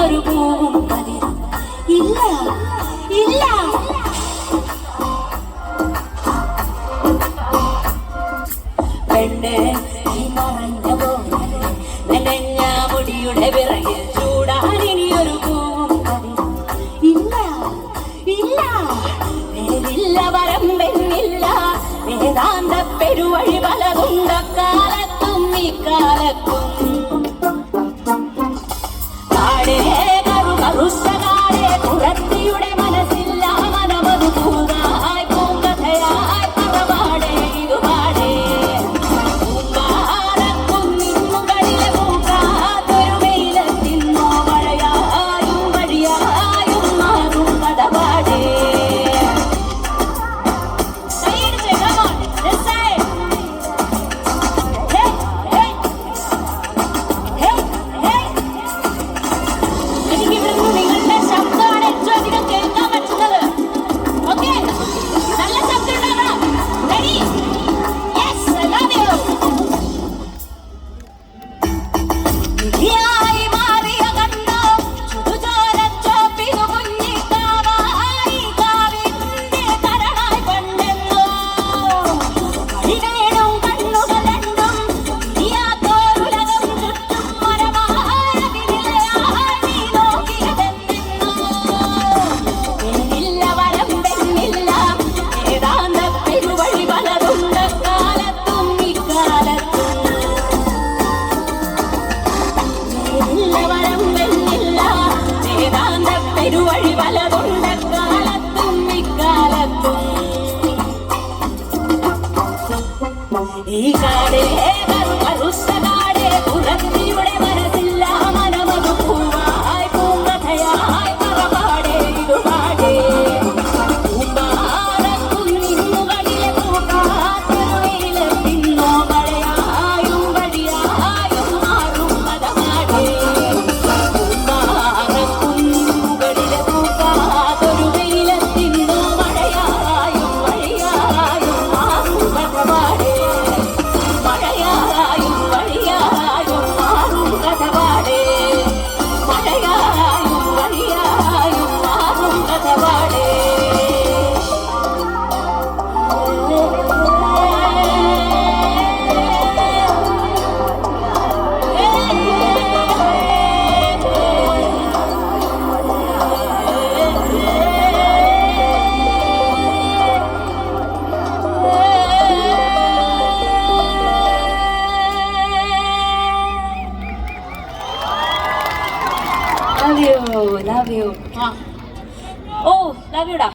ഇനിയൊരു പൂവും കതിരും ഇല്ല ഇല്ല. പെണ്ണ് നീ മറഞ്ഞ പോലെ നനഞ്ഞ മുടിയുടെ വിറകിൽ ചൂടാൻ ഇനിയൊരു പൂവും കതിരും ഇല്ല ഇല്ല. വേരില്ല വരമ്പെന്നില്ല വേദാന്ത പെരുവഴി പലതുണ്ട കാലത്തും ഈ കാലത്തും. കാടേ കറു കറുസകാടേ കുറത്തിയുടെ മനസ്സില്ല മനമതു പൂവായി പൂങ്കഥയായി പറവാടേ ഇതുപാടേ. പൂങ്കാലക്കും നിന്നുകളിലെ പൂക്കാത്തൊരു വെയിലത്തിന്നോ മഴയായും വഴിയായും മാറും കഥപാടേ. പെരുവഴി പലതുണ്ട കാലത്തും ഇക്കാലത്തും. ഈ കാടേ കറു കറുസകാടേ കുറത്തിയുടെ മനസ്സില്ല മനമതു പൂവായി പൂങ്കഥയായി പറവാടേ ഇതുപാടേ. പൂമ്പാറക്കും നിന്നുകളിലെ പൂക്കാത്തൊരു വെയിലത്തിന്നോ മഴയായും വഴിയായും മാറും കഥപാടേ. Love you. Oh, love you, da.